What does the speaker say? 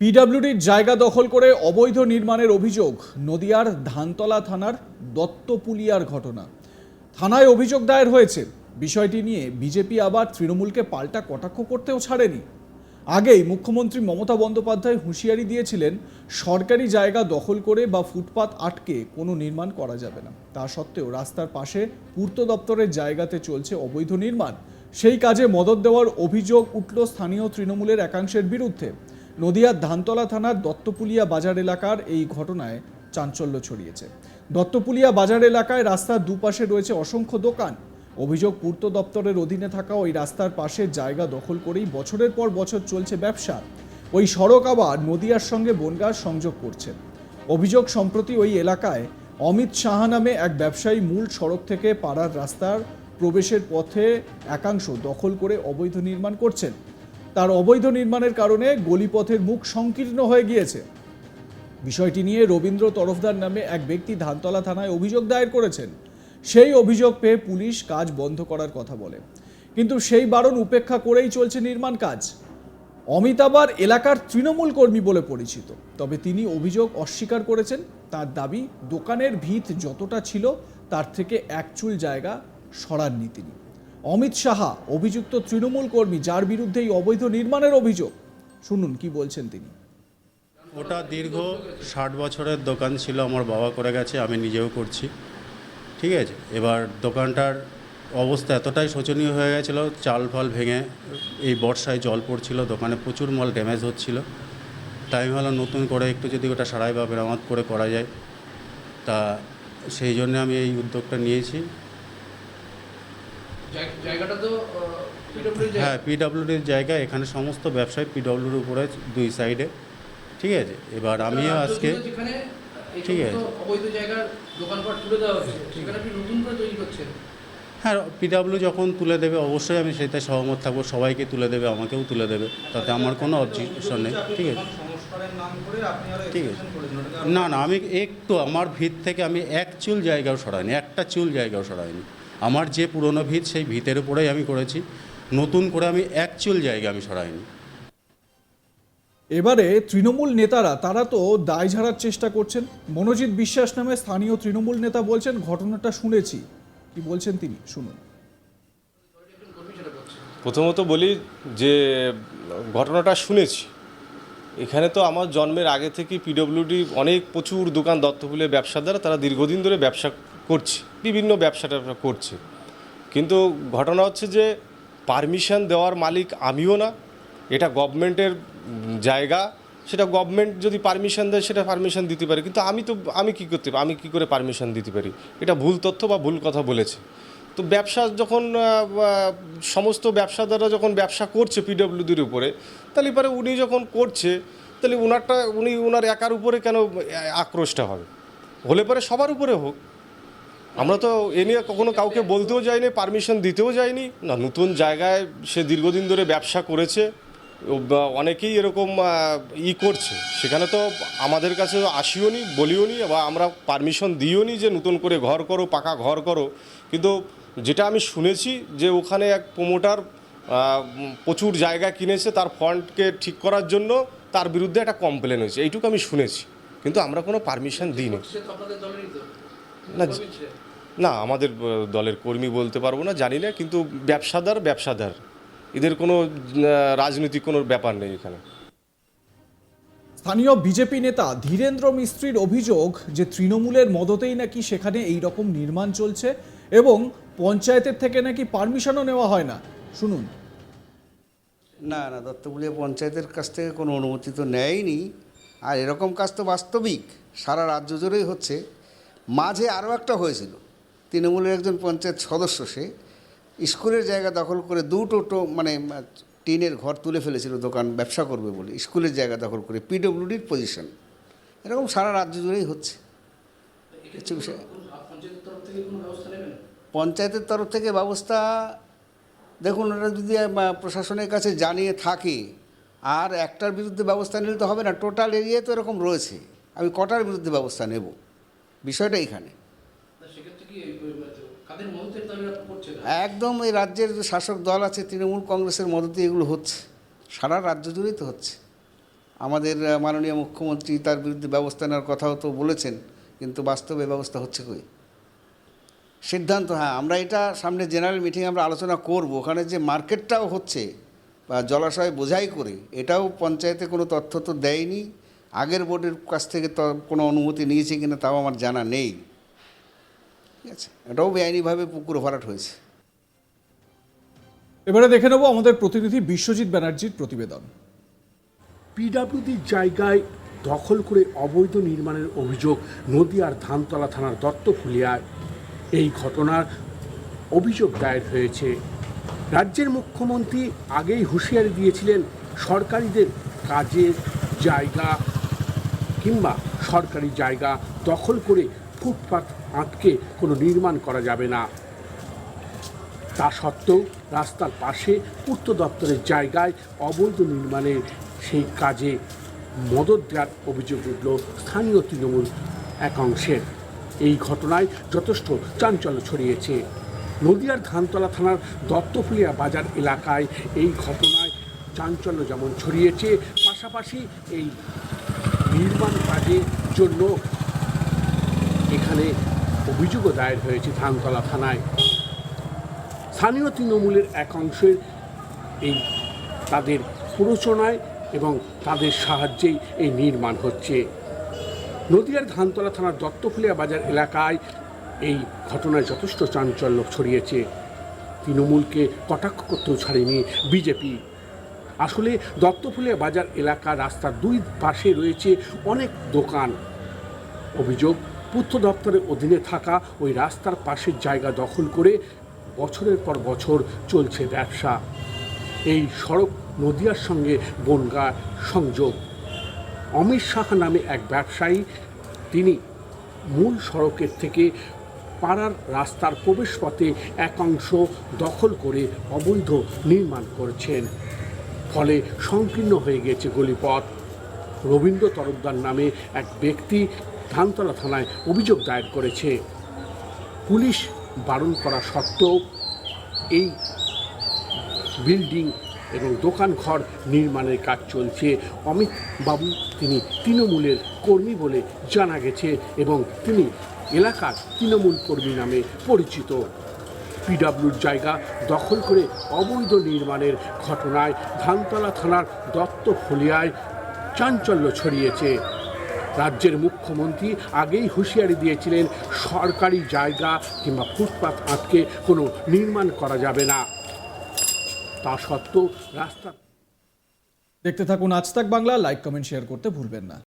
পিডব্লিউডির জায়গা দখল করে অবৈধ নির্মাণের অভিযোগ। নদিয়ার ধানতলা থানার দত্তপুলিয়ার ঘটনা। থানায় অভিযোগ দায়ের হয়েছে। বিষয়টি নিয়ে বিজেপি আবার তৃণমূলকে পাল্টা কটাক্ষ করতেও ছাড়েনি। আগেই মুখ্যমন্ত্রী মমতা বন্দ্যোপাধ্যায় হুঁশিয়ারি দিয়েছিলেন, সরকারি জায়গা দখল করে বা ফুটপাত আটকে কোনো নির্মাণ করা যাবে না। তা সত্ত্বেও রাস্তার পাশে পূর্ত দপ্তরের জায়গাতে চলছে অবৈধ নির্মাণ। সেই কাজে মদদ দেওয়ার অভিযোগ উঠল স্থানীয় তৃণমূলের একাংশের বিরুদ্ধে। নদিয়ার ধানতলা থানার দত্তপুলিয়া বাজার এলাকার এই ঘটনায় চাঞ্চল্য ছড়িয়েছে। দত্তপুলিয়া বাজার এলাকায় রাস্তার দুপাশে রয়েছে অসংখ্য দোকান। অভিযোগ, পূর্ত দপ্তরের অধীনে থাকা ওই রাস্তার পাশে জায়গা দখল করেই বছরের পর বছর চলছে ব্যবসা। ওই সড়ক আবার নদিয়ার সঙ্গে বনগাঁর সংযোগ করছে। অভিযোগ, সম্প্রতি ওই এলাকায় অমিত সাহা নামে এক ব্যবসায়ী মূল সড়ক থেকে পাড়ার রাস্তার প্রবেশের পথে একাংশ দখল করে অবৈধ নির্মাণ করছেন। তার অবৈধ নির্মাণের কারণে গলিপথের মুখ সংকীর্ণ হয়ে গিয়েছে। বিষয়টি নিয়ে রবীন্দ্র তরফদার নামে এক ব্যক্তি ধানতলা থানায় অভিযোগ দায়ের করেছেন। সেই অভিযোগ পেয়ে পুলিশ কাজ বন্ধ করার কথা বলে, কিন্তু সেই বারণ উপেক্ষা করেই চলছে নির্মাণ কাজ। অমিত আবার এলাকার তৃণমূল কর্মী বলে পরিচিত, তবে তিনি অভিযোগ অস্বীকার করেছেন। তার দাবি, দোকানের ভিত যতটা ছিল তার থেকে এক চুল জায়গা সরাননি তিনি। অমিত সাহা অভিযুক্ত তৃণমূল কর্মী, যার বিরুদ্ধে এই অবৈধ নির্মাণের অভিযোগ। শুনুন কি বলছেন তিনি। ওটা দীর্ঘ 60 বছরের দোকান ছিল, আমার বাবা করে গেছে, আমি নিজেও করছি, ঠিক আছে। এবার দোকানটার অবস্থা এতটাই শোচনীয় হয়ে গেছিলো, চাল ফাল ভেঙে এই বর্ষায় জল পড়ছিল, দোকানে প্রচুর মাল ড্যামেজ হচ্ছিল। তাই আমি ভাবলাম নতুন করে একটু যদি ওটা সারাই বা মেরামত করে করা যায়, তা সেই জন্য আমি এই উদ্যোগটা নিয়েছি। জায়গাটা তো হ্যাঁ, পিডব্লিউডির জায়গা। এখানে সমস্ত ব্যবসায়ী পিডব্লিউডির উপরে দুই সাইডে, ঠিক আছে। এবার আমিও আজকে, ঠিক আছে, অবৈধ জায়গার দোকানপাট তুলে দেওয়া হচ্ছে, সেখানে আপনি নতুন করে তৈরি করছেন। হ্যাঁ, পিডব্লিউ যখন তুলে দেবে অবশ্যই আমি সেটাই সহমত থাকবো। সবাইকে তুলে দেবে, আমাকেও তুলে দেবে, তাতে আমার কোনো অবজেকশন নেই, ঠিক আছে। ঠিক আছে, না না, আমি একটু আমার ভিত থেকে আমি এক চুল জায়গাও সরাইনি, একটা চুল জায়গাও সরাইনি। আমার যে পুরনো ভিত, সেই ভিতের উপরেই আমি করেছি। নতুন করে আমি এক চুল জায়গা আমি সরাইনি। এবারে তৃণমূল নেতারা তারা তো দায় ঝাড়ার চেষ্টা করছেন। মনোজিৎ বিশ্বাস নামে স্থানীয় তৃণমূল নেতা বলছেন, ঘটনাটা শুনেছি। কি বলছেন তিনি, শুনুন। প্রথমত বলি যে ঘটনাটা শুনেছি। এখানে তো আমার জন্মের আগে থেকে পিডব্লিউডি অনেক প্রচুর দোকান দত্তপুলিয়ার ব্যবসাদার, তারা দীর্ঘদিন ধরে ব্যবসা করছে, বিভিন্ন ব্যবসাটা করছে। কিন্তু ঘটনা হচ্ছে যে পারমিশন দেওয়ার মালিক আমিও না, এটা গভর্নমেন্টের জায়গা। সেটা গভর্নমেন্ট যদি পারমিশন দেয় সেটা পারমিশন দিতে পারে, কিন্তু আমি কী করে পারমিশন দিতে পারি? এটা ভুল তথ্য বা ভুল কথা বলেছে। তো ব্যবসা যখন সমস্ত ব্যবসাদাররা যখন ব্যবসা করছে পিডব্লিউডির উপরে, তাহলে এবারে উনি যখন করছে, তাহলে ওনার একার উপরে কেন আক্রোশটা হবে? হলে পরে সবার উপরে হোক। আমরা তো এ নিয়ে কখনো কাউকে বলতেও যাইনি, পারমিশন দিতেও যাইনি না। নতুন জায়গায় সে দীর্ঘদিন ধরে ব্যবসা করেছে, অনেকেই এরকম করছে, সেখানে তো আমাদের কাছে আসিও নি, বলিও নি, বা আমরা পারমিশন দিও নি যে নতুন করে ঘর করো, পাকা ঘর করো। কিন্তু যেটা আমি শুনেছি যে ওখানে এক প্রমোটার প্রচুর জায়গা কিনেছে, তার ফ্রন্টকে ঠিক করার জন্য তার বিরুদ্ধে একটা কমপ্লেন হয়েছে, এইটুকু আমি শুনেছি। কিন্তু আমরা কোনো পারমিশন দিইনি। না না, আমাদের দলের কর্মী বলতে পারবো না, জানি না। কিন্তু ব্যবসাদার এদের কোনো রাজনৈতিক কোনো ব্যাপার নেই এখানে। স্থানীয় বিজেপি নেতা ধীরেন্দ্র মিস্ত্রির অভিযোগ যে তৃণমূলের মদতেই নাকি সেখানে এই রকম নির্মাণ চলছে এবং পঞ্চায়েতের থেকে নাকি পারমিশনও নেওয়া হয় না। শুনুন। না না, দত্তপুলিয়া পঞ্চায়েতের কাছ থেকে কোনো অনুমতি তো নেয়নি। আর এরকম কাজ তো বাস্তবিক সারা রাজ্য জুড়েই হচ্ছে। মাঝে আরও একটা হয়েছিল, তৃণমূলের একজন পঞ্চায়েত সদস্য সে স্কুলের জায়গা দখল করে দুটো টিনের ঘর তুলে ফেলেছিল দোকান ব্যবসা করবে বলে, স্কুলের জায়গা দখল করে, পিডব্লিউডির পজিশন। এরকম সারা রাজ্য জুড়েই হচ্ছে কিছু বিষয়। পঞ্চায়েতের তরফ থেকে ব্যবস্থা দেখুন, ওরা যদি প্রশাসনের কাছে জানিয়ে থাকে, আর একটার বিরুদ্ধে ব্যবস্থা নিলে তো হবে না, টোটাল এরিয়ায় তো এরকম রয়েছে। আমি কটার বিরুদ্ধে ব্যবস্থা নেব, বিষয়টা এইখানে। একদম এই রাজ্যের যে শাসক দল আছে তৃণমূল কংগ্রেসের মদতে এগুলো হচ্ছে, সারা রাজ্য জুড়েই তো হচ্ছে। আমাদের মাননীয় মুখ্যমন্ত্রী তার বিরুদ্ধে ব্যবস্থা নেওয়ার কথাও তো বলেছেন, কিন্তু বাস্তবে ব্যবস্থা হচ্ছে কই? সিদ্ধান্ত, হ্যাঁ, আমরা এটা সামনে জেনারেল মিটিং আমরা আলোচনা করব। ওখানে যে মার্কেটটাও হচ্ছে বা জলাশয় বোঝাই করে, এটাও পঞ্চায়েতে কোনো তথ্য তো দেয়নি। আগের বোর্ডের কাছ থেকে তো কোনো অনুমতি নিয়েছে কিনা তাও আমার জানা নেই। ঠিক আছে, এটাও বেআইনিভাবে পুকুর ভরাট হয়েছে। এবারে দেখে নেব আমাদের প্রতিনিধি বিশ্বজিৎ ব্যানার্জির প্রতিবেদন। পিডব্লিউডির জায়গায় দখল করে অবৈধ নির্মাণের অভিযোগ নদিয়ার ধানতলা থানার দত্তফুলিয়ায়। এই ঘটনার অভিযোগ দায়ের হয়েছে। রাজ্যের মুখ্যমন্ত্রী আগেই হুঁশিয়ারি দিয়েছিলেন, সরকারিদের কাজের জায়গা কিংবা সরকারি জায়গা দখল করে ফুটপাত আটকে কোনো নির্মাণ করা যাবে না। তা সত্ত্বেও রাস্তার পাশে পূর্ত দপ্তরের জায়গায় অবৈধ নির্মাণের সেই কাজে মদত দেওয়ার অভিযোগ উঠল স্থানীয় তৃণমূল একাংশের। এই ঘটনায় যথেষ্ট চাঞ্চল্য ছড়িয়েছে। নদিয়ার ধানতলা থানার দত্তফুলিয়া বাজার এলাকায় এই ঘটনায় চাঞ্চল্য যেমন ছড়িয়েছে, পাশাপাশি এই নির্মাণ কাজের জন্য এখানে অভিযোগও দায়ের হয়েছে ধানতলা থানায়। স্থানীয় তৃণমূলের একাংশের এই তাদের প্ররোচনায় এবং তাদের সাহায্যেই এই নির্মাণ হচ্ছে। নদিয়ার ধানতলা থানার দত্তফুলিয়া বাজার এলাকায় এই ঘটনায় যথেষ্ট চাঞ্চল্য ছড়িয়েছে। তৃণমূলকে কটাক্ষ করতেও ছাড়েনি বিজেপি। আসলে দত্তফুলিয়া বাজার এলাকা রাস্তার দুই পাশে রয়েছে অনেক দোকান। অভিযোগ, পূর্ত দপ্তরের অধীনে থাকা ওই রাস্তার পাশের জায়গা দখল করে বছরের পর বছর চলছে ব্যবসা। এই সড়ক নদিয়ার সঙ্গে বনগাঁ সংযোগ। অমিত সাহা নামে এক ব্যবসায়ী, তিনি মূল সড়কের থেকে পাড়ার রাস্তার প্রবেশপথে একাংশ দখল করে অবৈধ নির্মাণ করছেন। ফলে সংকীর্ণ হয়ে গেছে গলিপথ। রবীন্দ্র তরফদার নামে এক ব্যক্তি ধানতলা থানায় অভিযোগ দায়ের করেছে। পুলিশ বারণ করা সত্ত্বেও এই বিল্ডিং এবং দোকানঘর নির্মাণের কাজ চলছে। অমিত বাবু তিনি তৃণমূলের কর্মী বলে জানা গেছে এবং তিনি এলাকার তৃণমূল কর্মী নামে পরিচিত। পিডব্লিউর জায়গা দখল করে অবৈধ নির্মাণের ঘটনায় ধানতলা থানার দত্তফুলিয়ায় চাঞ্চল্য ছড়িয়েছে। রাজ্যের মুখ্যমন্ত্রী আগেই হুঁশিয়ারি দিয়েছিলেন, সরকারি জায়গা কিংবা ফুটপাত আটকে কোনো নির্মাণ করা যাবে না। তা সত্ত্বেও রাস্তা দেখতে থাকুন আজ তাক বাংলা। লাইক, কমেন্ট, শেয়ার করতে ভুলবেন না।